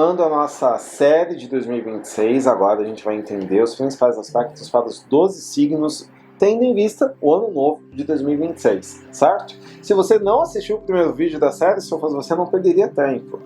Continuando a nossa série de 2026, agora a gente vai entender os principais aspectos para os 12 signos, tendo em vista o ano novo de 2026, certo? Se você não assistiu o primeiro vídeo da série, se eu fosse você, não perderia tempo.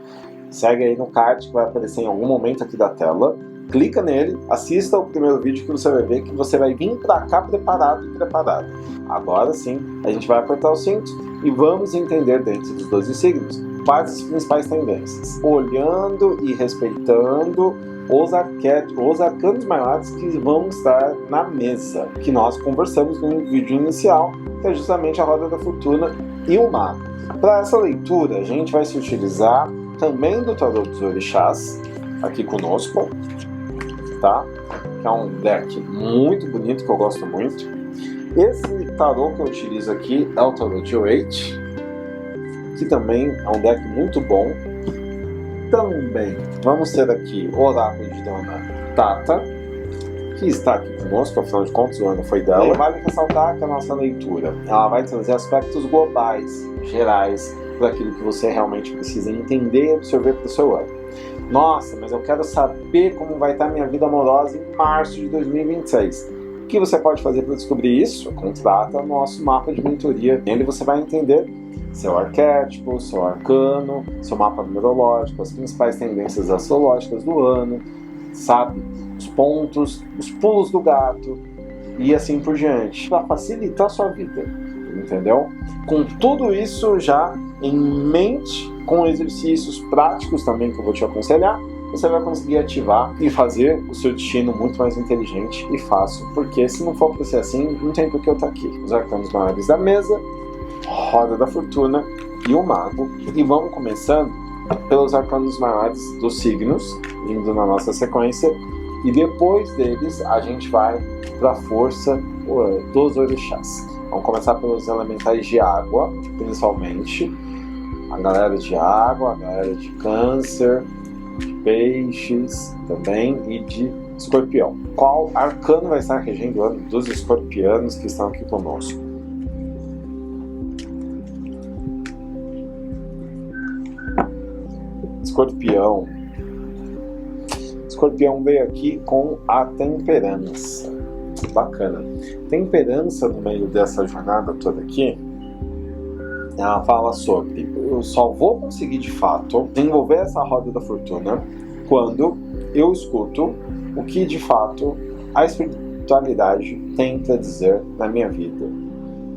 Segue aí no card que vai aparecer em algum momento aqui da tela, clica nele, assista o primeiro vídeo que você vai ver que você vai vir para cá preparado e preparado. Agora sim, a gente vai apertar o cinto e vamos entender dentro dos 12 signos quais as principais tendências, olhando e respeitando os arcanos maiores que vão estar na mesa, que nós conversamos no vídeo inicial, que é justamente a Roda da Fortuna e o Mago. Para essa leitura, a gente vai se utilizar também do Tarô dos Orixás, aqui conosco, tá? Que é um deck muito bonito, que eu gosto muito. Esse tarô que eu utilizo aqui é o Tarô de Oite, que também é um deck muito bom. Também vamos ter aqui o Oráculo de Dona Tata, que está aqui conosco, afinal de contas o ano foi dela. E vale ressaltar que a nossa leitura ela vai trazer aspectos globais, gerais, para aquilo que você realmente precisa entender e absorver para o seu ano. Nossa, mas eu quero saber como vai estar minha vida amorosa em março de 2026. O que você pode fazer para descobrir isso? Contrata o nosso mapa de mentoria. Nele você vai entender seu arquétipo, seu arcano, seu mapa numerológico, as principais tendências astrológicas do ano, sabe? Os pontos, os pulos do gato e assim por diante, para facilitar a sua vida, entendeu? Com tudo isso já em mente, com exercícios práticos também que eu vou te aconselhar, você vai conseguir ativar e fazer o seu destino muito mais inteligente e fácil, porque se não for para ser assim, não tem por que eu estar aqui. Os arcanos maiores da mesa, Roda da Fortuna e o Mago. E vamos começando pelos arcanos maiores dos signos, indo na nossa sequência, e depois deles a gente vai para a força dos orixás. Vamos começar pelos elementais de água, principalmente. A galera de água, a galera de câncer, de peixes também e de escorpião. Qual arcano vai estar regendo o ano dos escorpianos que estão aqui conosco? Escorpião veio aqui com a temperança. Bacana. Temperança no meio dessa jornada toda aqui, ela fala sobre eu só vou conseguir de fato desenvolver essa roda da fortuna quando eu escuto o que de fato a espiritualidade tem para dizer na minha vida,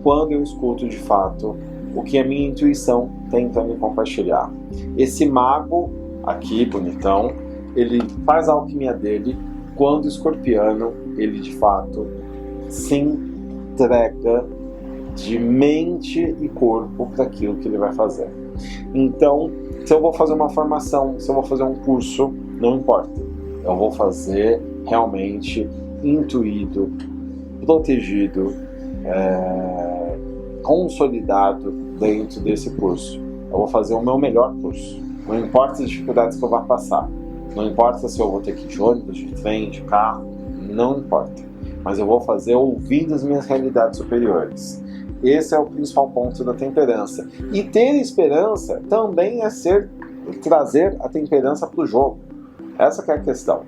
quando eu escuto de fato o que a minha intuição tem para me compartilhar. Esse mago aqui, bonitão, ele faz a alquimia dele quando o escorpiano, ele de fato se entrega de mente e corpo para aquilo que ele vai fazer. Então, se eu vou fazer uma formação, se eu vou fazer um curso, não importa. Eu vou fazer realmente intuído, protegido, consolidado dentro desse curso. Eu vou fazer o meu melhor curso. Não importa as dificuldades que eu vá passar. Não importa se eu vou ter que ir de ônibus, de trem, de carro. Não importa. Mas eu vou fazer ouvindo as minhas realidades superiores. Esse é o principal ponto da temperança. E ter esperança também é trazer a temperança para o jogo. Essa que é a questão.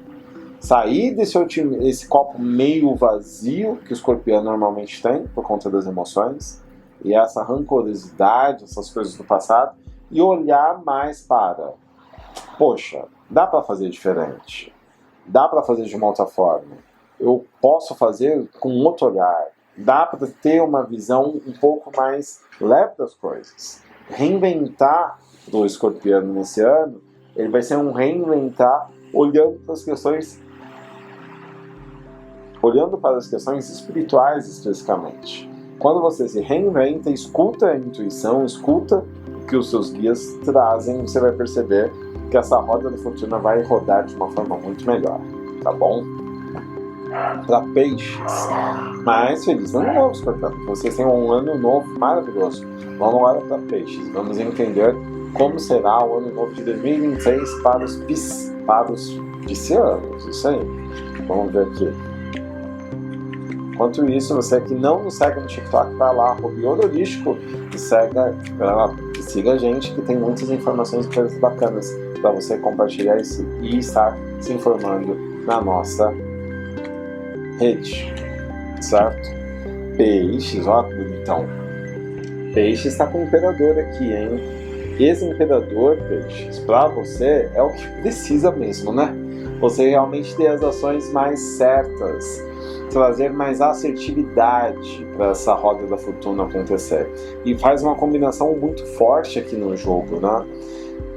Sair desse copo meio vazio que o escorpião normalmente tem, por conta das emoções, e essa rancorosidade, essas coisas do passado, e olhar mais para, poxa, dá para fazer diferente, dá para fazer de uma outra forma, eu posso fazer com outro olhar, dá para ter uma visão um pouco mais leve das coisas. Reinventar do escorpiano nesse ano, ele vai ser um reinventar olhando para as questões espirituais especificamente. Quando você se reinventa, escuta a intuição, escuta o que os seus guias trazem, você vai perceber que essa roda da fortuna vai rodar de uma forma muito melhor, tá bom? Para peixes, mas feliz ano novo, escorpião. Vocês têm um ano novo maravilhoso. Vamos agora para peixes. Vamos entender como será o ano novo de 2026 para os piscianos. Isso aí. Vamos ver aqui. Enquanto isso, você que não nos segue no TikTok, vai lá, @Ororístico, e siga a gente, que tem muitas informações e coisas bacanas para você compartilhar isso e estar se informando na nossa rede, certo? Peixes, ó que bonitão. Peixes está com o imperador aqui, hein? Esse imperador, Peixes, para você é o que precisa mesmo, né? Você realmente ter as ações mais certas, trazer mais assertividade para essa roda da fortuna acontecer. E faz uma combinação muito forte aqui no jogo, né?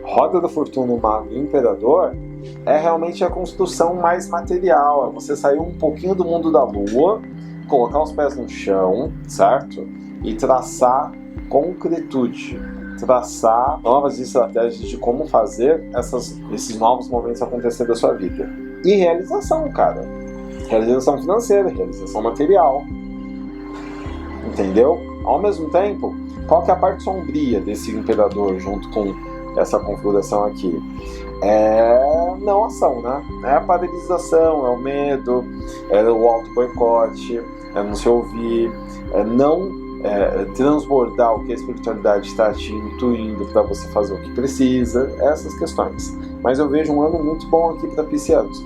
Roda da fortuna, o mago e o imperador é realmente a construção mais material, é você sair um pouquinho do mundo da lua, colocar os pés no chão, certo? E traçar concretude, traçar novas estratégias de como fazer esses novos momentos acontecer da sua vida. E realização, cara. Realização financeira, realização material. Entendeu? Ao mesmo tempo, qual que é a parte sombria desse imperador junto com essa configuração aqui? É não ação, né? É a paralisação, é o medo, é o auto-boicote, é não se ouvir, é não transbordar o que a espiritualidade está te intuindo para você fazer o que precisa, essas questões. Mas eu vejo um ano muito bom aqui para piscianos,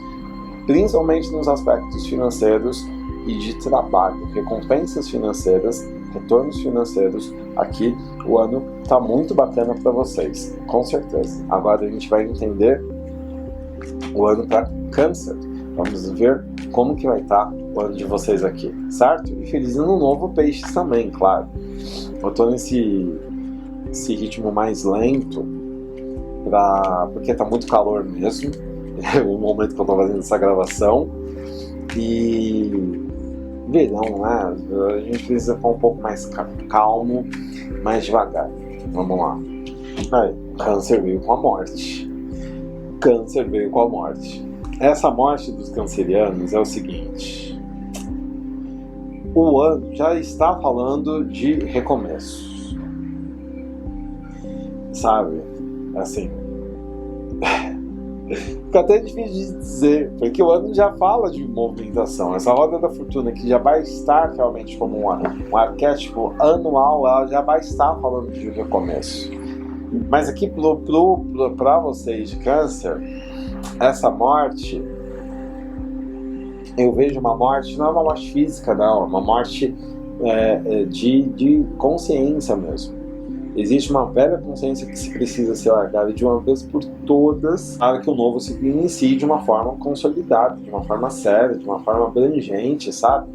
principalmente nos aspectos financeiros e de trabalho, recompensas financeiras, retornos financeiros. Aqui o ano está muito bacana para vocês, com certeza. Agora a gente vai entender o ano para Câncer. Vamos ver como que vai estar o ano de vocês aqui, certo? E feliz ano novo, Peixes também, claro. Eu tô nesse ritmo mais lento, porque tá muito calor mesmo, é o momento que eu tô fazendo essa gravação. E verão, né? A gente precisa ficar um pouco mais calmo, mais devagar. Vamos lá. Aí, Câncer veio com a morte. Câncer veio com a morte. Essa morte dos cancerianos é o seguinte: o ano já está falando de recomeços, sabe? Assim, fica até difícil de dizer, porque o ano já fala de movimentação. Essa roda da fortuna, que já vai estar realmente como um arquétipo anual, ela já vai estar falando de recomeço. Mas aqui para vocês de Câncer, essa morte, eu vejo uma morte, não é uma morte física, não, é uma morte de consciência mesmo. Existe uma velha consciência que se precisa ser largada de uma vez por todas para que o novo ciclo inicie de uma forma consolidada, de uma forma séria, de uma forma abrangente, sabe?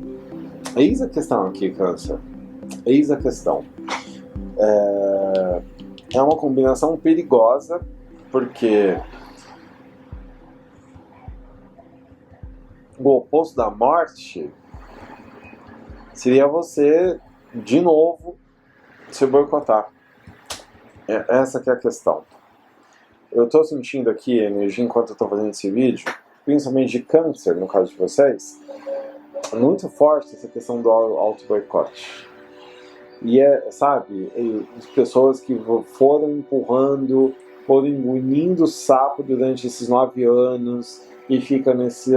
Eis a questão aqui, Câncer. Eis a questão. É uma combinação perigosa, porque o oposto da morte seria você, de novo, se boicotar. Essa que é a questão. Eu estou sentindo aqui a energia enquanto eu estou fazendo esse vídeo, principalmente de Câncer, no caso de vocês, muito forte essa questão do auto-boicote. E sabe, as pessoas que foram empurrando, foram engolindo o sapo durante esses 9 anos e fica nesse,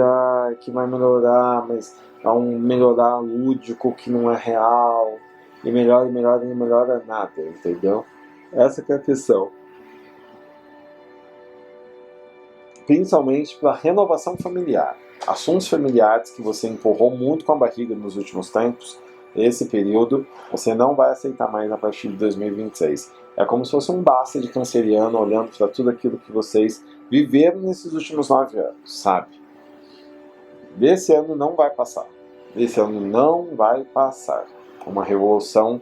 que vai melhorar, mas é um melhorar lúdico que não é real, e melhora e não melhora nada, entendeu? Essa que é a questão. Principalmente para renovação familiar. Assuntos familiares que você empurrou muito com a barriga nos últimos tempos, esse período, você não vai aceitar mais a partir de 2026. É como se fosse um basta de canceriano olhando para tudo aquilo que vocês viveram nesses últimos 9 anos, sabe? Esse ano não vai passar. Esse ano não vai passar. Uma revolução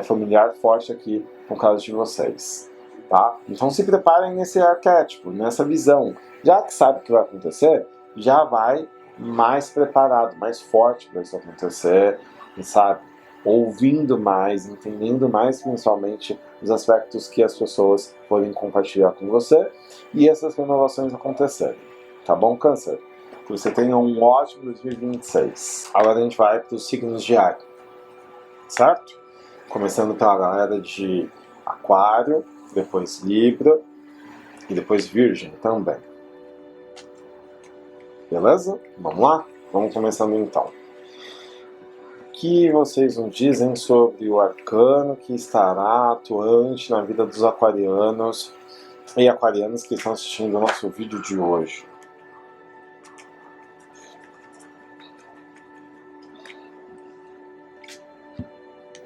familiar forte aqui no caso de vocês, tá? Então se preparem nesse arquétipo, nessa visão. Já que sabe o que vai acontecer, já vai mais preparado, mais forte para isso acontecer, sabe? Ouvindo mais, entendendo mais principalmente os aspectos que as pessoas podem compartilhar com você e essas renovações acontecerem. Tá bom, Câncer? Que você tenha um ótimo 2026. Agora a gente vai para os signos de água, certo? Começando pela galera de Aquário, depois Libra e depois Virgem também. Beleza? Vamos lá? Vamos começando então. O que vocês nos dizem sobre o arcano que estará atuante na vida dos aquarianos e aquarianos que estão assistindo o nosso vídeo de hoje.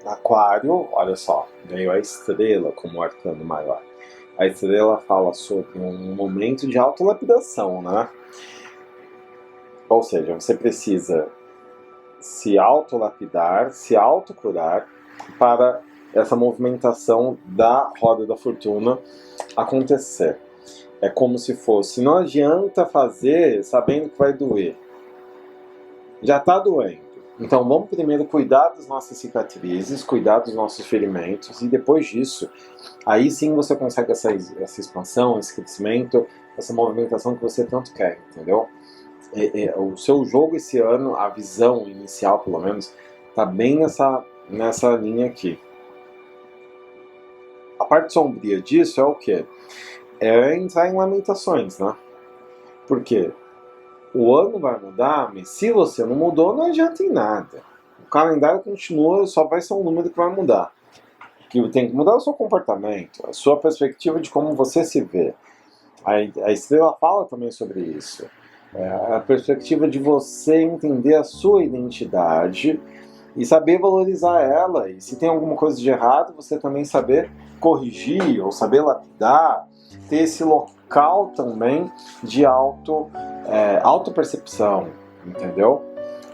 Aquário, olha só, veio a estrela como arcano maior. A estrela fala sobre um momento de autolapidação, né? Ou seja, você precisa se autolapidar, se autocurar para essa movimentação da roda da fortuna acontecer. É como se fosse, não adianta fazer sabendo que vai doer. Já está doendo. Então vamos primeiro cuidar das nossas cicatrizes, cuidar dos nossos ferimentos, e depois disso, aí sim você consegue essa expansão, esse crescimento, essa movimentação que você tanto quer, entendeu? O seu jogo esse ano, a visão inicial pelo menos, está bem nessa linha aqui. A parte sombria disso é o quê? É entrar em lamentações, né? Por quê? O ano vai mudar, mas se você não mudou, não adianta em nada. O calendário continua, só vai ser um número que vai mudar. O que tem que mudar é o seu comportamento, a sua perspectiva de como você se vê. A estrela fala também sobre isso. A perspectiva de você entender a sua identidade e saber valorizar ela. E se tem alguma coisa de errado, você também saber corrigir ou saber lapidar, ter esse local também de autopercepção, entendeu?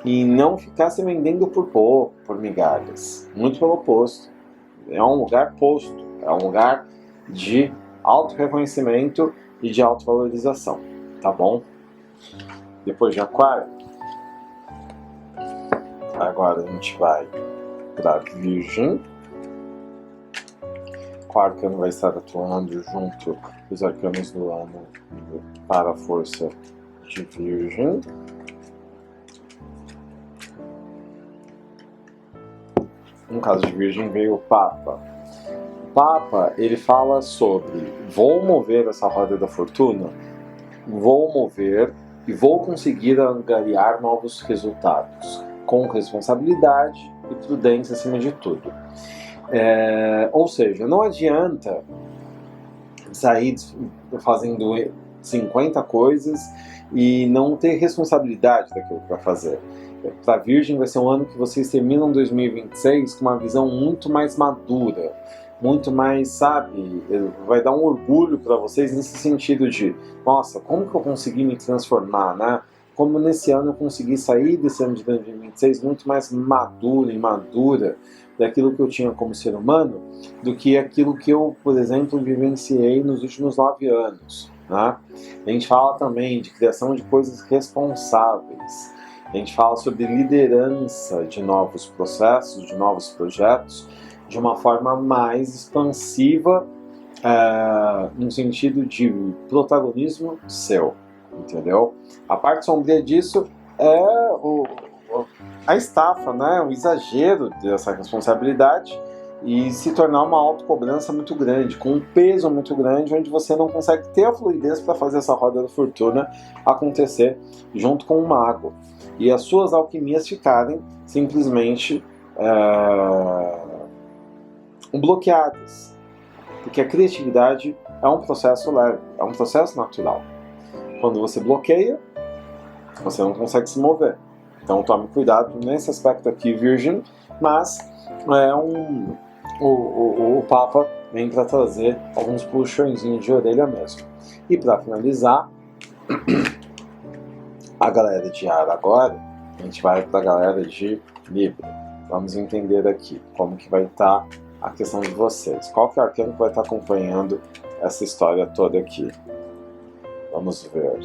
E não ficar se vendendo por pouco, por migalhas. Muito pelo oposto. É um lugar posto, é um lugar de auto-reconhecimento e de autovalorização, tá bom? Depois de Aquário, agora a gente vai para Virgem. O arcano vai estar atuando junto os arcanos do ano para a força de Virgem. No caso de Virgem veio o Papa. O Papa, ele fala sobre: vou mover essa roda da fortuna, vou mover e vou conseguir angariar novos resultados, com responsabilidade e prudência acima de tudo. Ou seja, não adianta sair fazendo 50 coisas e não ter responsabilidade daquilo que vai fazer. Para a Virgem vai ser um ano que vocês terminam 2026 com uma visão muito mais madura, muito mais, sabe, vai dar um orgulho para vocês nesse sentido de, nossa, como que eu consegui me transformar, né? Como nesse ano eu consegui sair desse ano de 2026 muito mais madura e madura daquilo que eu tinha como ser humano, do que aquilo que eu, por exemplo, vivenciei nos últimos 9 anos. Né? A gente fala também de criação de coisas responsáveis, a gente fala sobre liderança de novos processos, de novos projetos, de uma forma mais expansiva, no sentido de protagonismo seu, entendeu? A parte sombria disso é a estafa, né? O exagero dessa responsabilidade e se tornar uma autocobrança muito grande, com um peso muito grande, onde você não consegue ter a fluidez para fazer essa roda da fortuna acontecer junto com o mago. E as suas alquimias ficarem simplesmente bloqueadas. Porque a criatividade é um processo leve, é um processo natural. Quando você bloqueia, você não consegue se mover. Então tome cuidado nesse aspecto aqui, Virgem, mas o Papa vem para trazer alguns puxõezinhos de orelha mesmo. E para finalizar, a galera de Ar agora, a gente vai para a galera de Libra. Vamos entender aqui como que vai estar a questão de vocês. Qual que é o arcano que vai estar acompanhando essa história toda aqui? Vamos ver.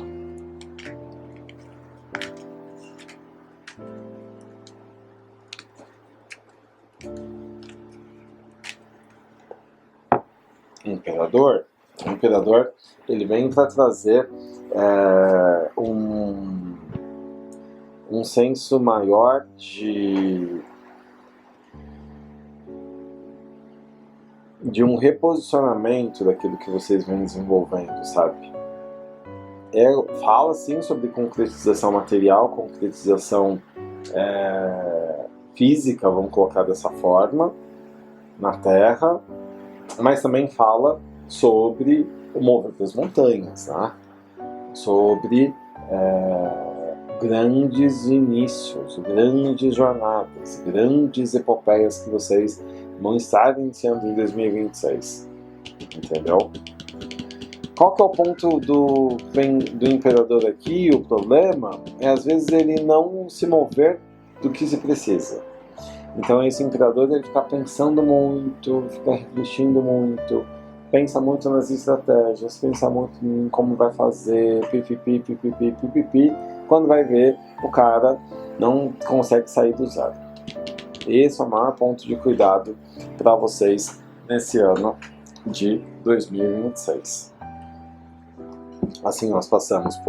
Imperador. O Imperador, ele vem para trazer um senso maior de um reposicionamento daquilo que vocês vêm desenvolvendo, sabe? Fala sim sobre concretização material, concretização física, vamos colocar dessa forma, na Terra, mas também fala sobre o mover das montanhas, né? Sobre grandes inícios, grandes jornadas, grandes epopeias que vocês vão estar iniciando em 2026, entendeu? Qual que é o ponto do imperador aqui? O problema é, às vezes, ele não se mover do que se precisa. Então, esse imperador, ele fica pensando muito, fica refletindo muito, pensa muito nas estratégias, pensa muito em como vai fazer, pipipi, pipipi, pipipi. Quando vai ver, o cara não consegue sair do zero. Esse é o maior ponto de cuidado para vocês nesse ano de 2026. Assim, nós passamos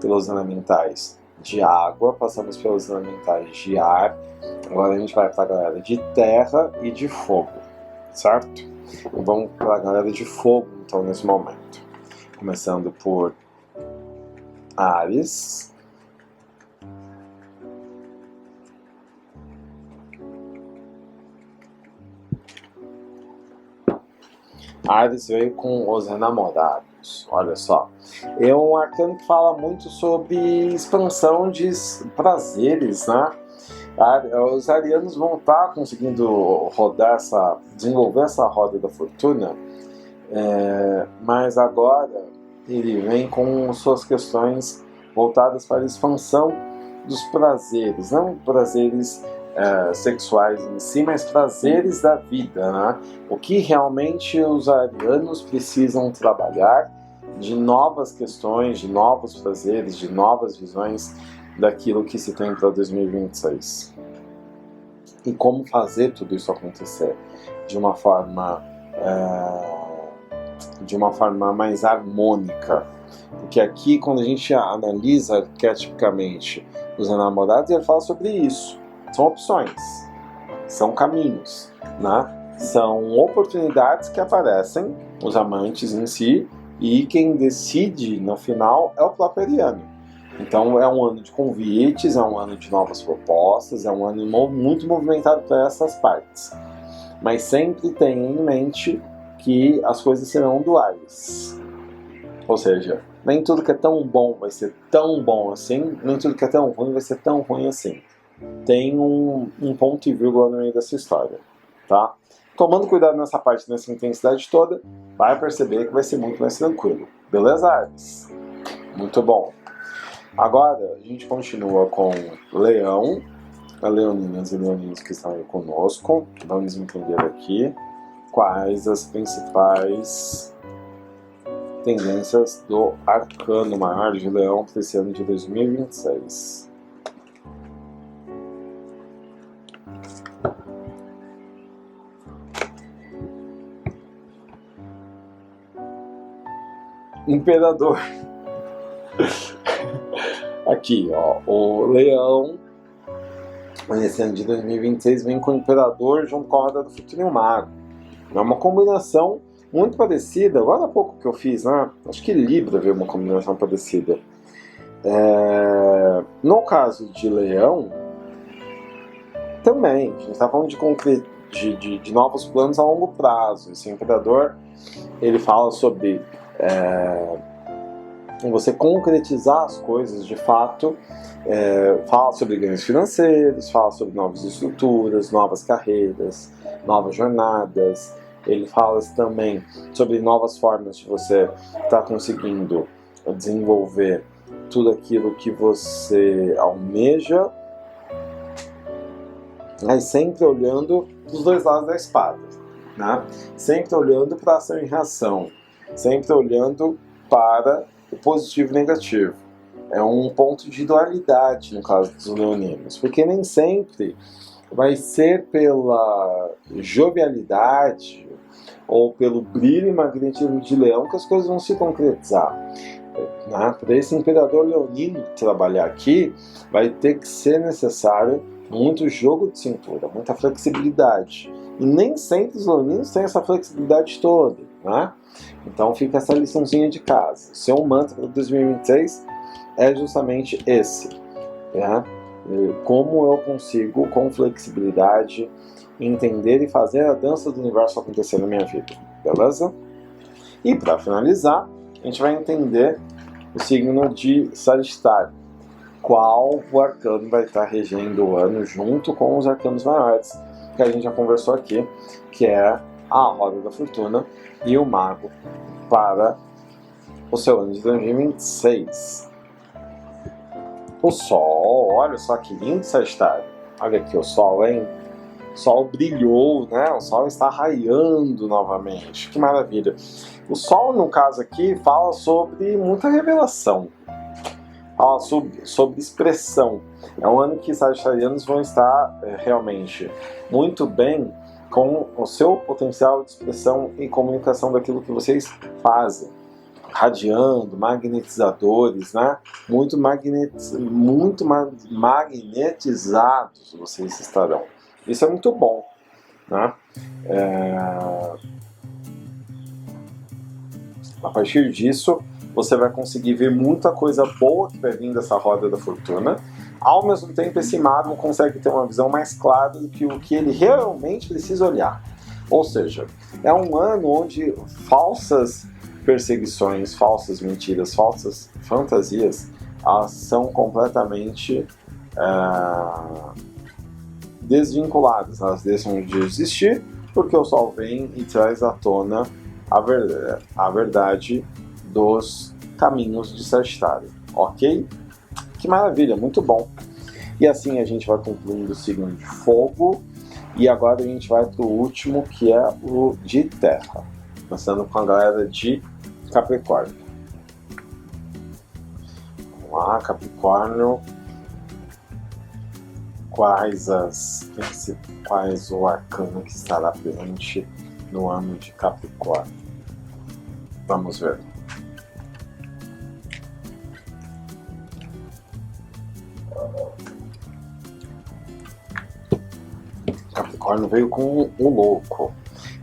pelos elementais de água, passamos pelos elementais de ar, agora a gente vai para a galera de terra e de fogo, certo? E vamos para a galera de fogo, então, nesse momento. Começando por Áries. Áries veio com os enamorados, olha só. É um arcano que fala muito sobre expansão de prazeres, né? Os arianos vão estar conseguindo desenvolver essa roda da fortuna, mas agora ele vem com suas questões voltadas para a expansão dos prazeres, não prazeres sexuais em si, mas prazeres da vida, né? O que realmente os arianos precisam trabalhar de novas questões, de novos prazeres, de novas visões daquilo que se tem para 2026. E como fazer tudo isso acontecer de uma forma mais harmônica. Porque aqui, quando a gente analisa arquetipicamente os enamorados, ele fala sobre isso. São opções, são caminhos, né? São oportunidades que aparecem, os amantes em si, e quem decide no final é o próprio ariano. Então é um ano de convites, é um ano de novas propostas, é um ano muito movimentado para essas partes. Mas sempre tenha em mente que as coisas serão duais. Ou seja, nem tudo que é tão bom vai ser tão bom assim, nem tudo que é tão ruim vai ser tão ruim assim. Tem um ponto e vírgula no meio dessa história, tá? Tomando cuidado nessa parte, nessa intensidade toda, vai perceber que vai ser muito mais tranquilo. Beleza, Ares? Muito bom. Agora, a gente continua com Leão, leoninas e leoninos que estão aí conosco. Vamos entender aqui quais as principais tendências do arcano maior de Leão para esse ano de 2026. Imperador. Aqui, ó, o Leão, nesse ano de 2026, vem com o Imperador junto com a Roda do Futuro e o Mago. É uma combinação muito parecida, agora há pouco que eu fiz, né? Acho que Libra veio uma combinação parecida. No caso de Leão, também, a gente está falando de novos planos a longo prazo. Esse Imperador, ele fala sobre você concretizar as coisas de fato, fala sobre ganhos financeiros, fala sobre novas estruturas, novas carreiras, novas jornadas. Ele fala também sobre novas formas de você estar conseguindo desenvolver tudo aquilo que você almeja, mas sempre olhando para os dois lados da espada, né? Sempre olhando para a ação e reação, sempre olhando para o positivo e negativo. É um ponto de dualidade no caso dos leoninos, porque nem sempre vai ser pela jovialidade ou pelo brilho e magnetismo de leão que as coisas vão se concretizar, né? Para esse imperador leonino trabalhar aqui, vai ter que ser necessário muito jogo de cintura, muita flexibilidade. E nem sempre os leoninos têm essa flexibilidade toda, né? Então fica essa liçãozinha de casa. O seu mantra para 2026 é justamente esse, né? Como eu consigo, com flexibilidade, entender e fazer a dança do universo acontecer na minha vida, beleza? E para finalizar, a gente vai entender o signo de Sagitário. Qual o arcano vai estar regendo o ano junto com os arcanos maiores, que a gente já conversou aqui, que é a Roda da Fortuna e o Mago para o seu ano de 2026. O Sol, olha só que lindo, Sagitário. Olha aqui o Sol, hein? O Sol brilhou, né? O Sol está raiando novamente. Que maravilha. O Sol, no caso aqui, fala sobre muita revelação. Fala sobre expressão. É um ano que os sagitarianos vão estar realmente muito bem com o seu potencial de expressão e comunicação daquilo que vocês fazem. Radiando, magnetizadores, né? Muito magnetizados vocês estarão. Isso é muito bom, né? A partir disso, você vai conseguir ver muita coisa boa que vai vir dessa roda da fortuna. Ao mesmo tempo, esse mago consegue ter uma visão mais clara do que o que ele realmente precisa olhar. Ou seja, é um ano onde falsas perseguições, falsas mentiras, falsas fantasias, elas são completamente desvinculadas, elas deixam de existir, porque o Sol vem e traz à tona a verdade dos caminhos de Sagitário, ok? Que maravilha, muito bom! E assim a gente vai concluindo o signo de Fogo, e agora a gente vai para o último, que é o de Terra, começando com a galera de Capricórnio. Vamos lá, Capricórnio. Quais o arcano que estará presente no ano de Capricórnio? Vamos ver. Capricórnio veio com o louco.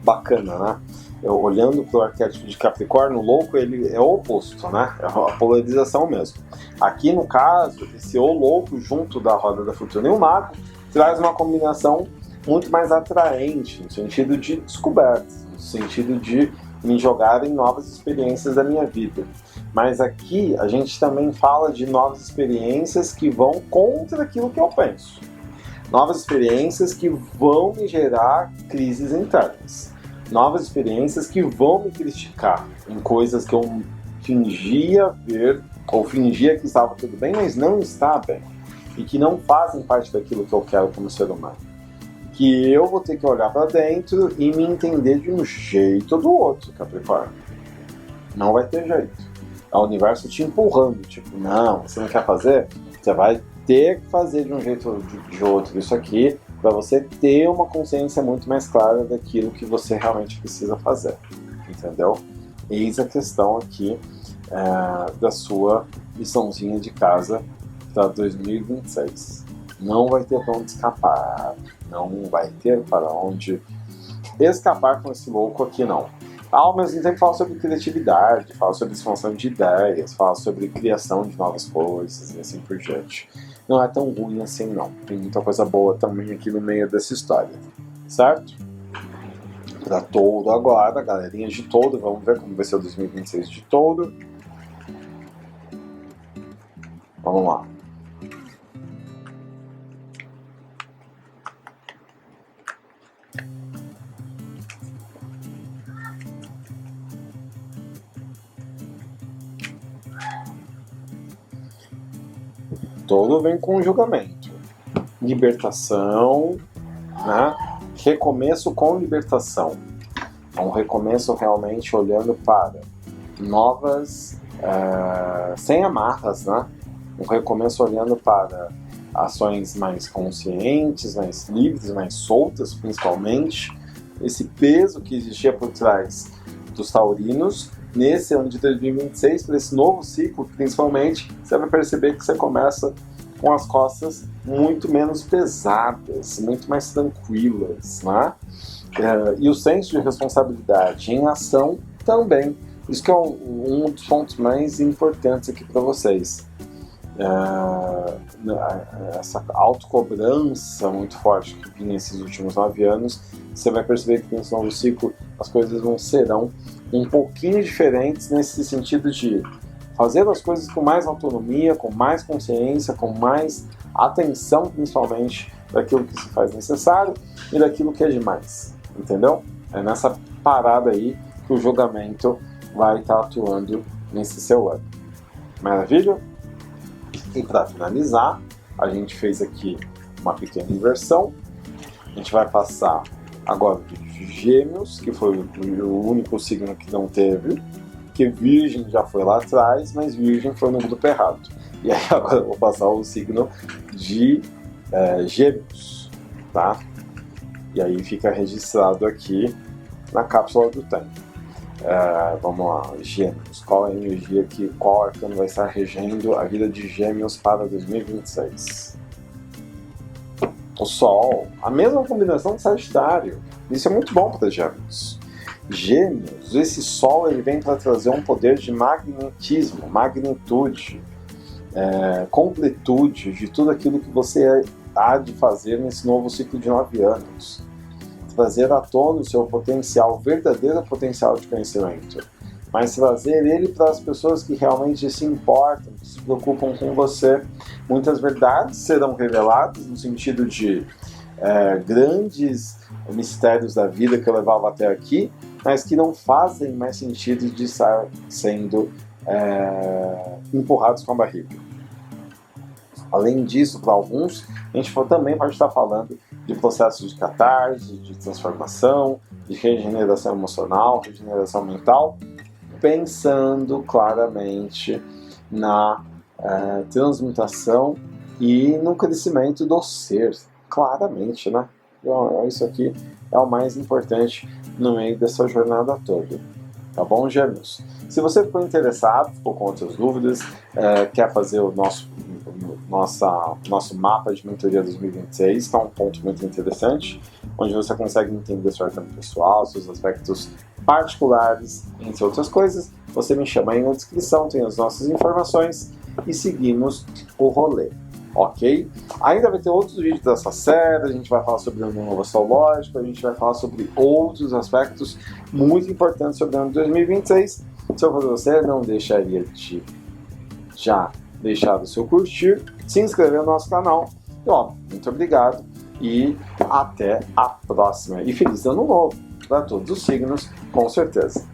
Bacana, né? Olhando para o arquétipo de Capricórnio, o louco ele é o oposto, né? É a polarização mesmo. Aqui, no caso, esse o louco junto da Roda da Fortuna e o Mago traz uma combinação muito mais atraente, no sentido de descobertas, no sentido de me jogar em novas experiências da minha vida. Mas aqui a gente também fala de novas experiências que vão contra aquilo que eu penso. Novas experiências que vão me gerar crises internas. Novas experiências que vão me criticar em coisas que eu fingia ver ou fingia que estava tudo bem, mas não está bem. E que não fazem parte daquilo que eu quero como ser humano. Que eu vou ter que olhar para dentro e me entender de um jeito ou do outro, Capricórnio. Não vai ter jeito. É o universo te empurrando, tipo, não, você não quer fazer? Você vai ter que fazer de um jeito ou de outro isso aqui, para você ter uma consciência muito mais clara daquilo que você realmente precisa fazer, entendeu? Eis a questão aqui da sua liçãozinha de casa para 2026. Não vai ter para onde escapar, não vai ter para onde escapar com esse louco aqui, não. Ao mesmo tempo fala sobre criatividade, fala sobre expansão de ideias, fala sobre criação de novas coisas e assim por diante. Não é tão ruim assim não, tem muita coisa boa também aqui no meio dessa história, certo? Para Touro agora, galerinha de Touro, vamos ver como vai ser o 2026 de Touro. Vamos lá. Touro vem com julgamento, libertação, né? Recomeço com libertação. É um recomeço realmente olhando para novas, sem amarras, né? Um recomeço olhando para ações mais conscientes, mais livres, mais soltas, principalmente. Esse peso que existia por trás dos taurinos, nesse ano de 2026, para esse novo ciclo, principalmente, você vai perceber que você começa com as costas muito menos pesadas, muito mais tranquilas, né? E o senso de responsabilidade em ação também. Isso que é um dos pontos mais importantes aqui para vocês. Essa autocobrança muito forte que vinha esses últimos 9 anos, você vai perceber que nesse novo ciclo as coisas não serão um pouquinho diferentes nesse sentido de fazer as coisas com mais autonomia, com mais consciência, com mais atenção, principalmente, daquilo que se faz necessário e daquilo que é demais, entendeu? É nessa parada aí que o julgamento vai estar atuando nesse seu ano. Maravilha? E para finalizar, a gente fez aqui uma pequena inversão. A gente vai passar agora de Gêmeos, que foi o único signo que não teve, que Virgem já foi lá atrás, mas Virgem foi no grupo errado. E aí agora eu vou passar o signo de Gêmeos, tá? E aí fica registrado aqui na cápsula do tempo. Vamos lá, Gêmeos. Qual é a energia qual arcano vai estar regendo a vida de Gêmeos para 2026? O Sol, a mesma combinação de Sagitário. Isso é muito bom para Gêmeos. Gêmeos, esse Sol ele vem para trazer um poder de magnetismo, magnitude, completude de tudo aquilo que você há de fazer nesse novo ciclo de 9 anos. Trazer à tona o seu potencial, o verdadeiro potencial de conhecimento, mas trazer ele para as pessoas que realmente se importam, que se preocupam com você. Muitas verdades serão reveladas no sentido de grandes mistérios da vida que eu levava até aqui, mas que não fazem mais sentido de estar sendo empurrados com a barriga. Além disso, para alguns, a gente também pode estar falando de processos de catarse, de transformação, de regeneração emocional, regeneração mental, pensando claramente na transmutação e no crescimento do ser, claramente, né? Então, isso aqui é o mais importante no meio dessa jornada toda. Tá bom, Gêmeos? Se você ficou interessado, ficou com outras dúvidas, quer fazer o nosso mapa de mentoria 2026, que é um ponto muito interessante, onde você consegue entender seu arcano pessoal, seus aspectos particulares, entre outras coisas, você me chama aí na descrição, tem as nossas informações e seguimos o rolê, ok? Ainda vai ter outros vídeos dessa série, a gente vai falar sobre o ano novo astrológico, a gente vai falar sobre outros aspectos muito importantes sobre o ano de 2026. Se eu fosse você, não deixaria de já deixar o seu curtir, se inscrever no nosso canal. E ó, muito obrigado e até a próxima. E feliz ano novo para todos os signos, com certeza.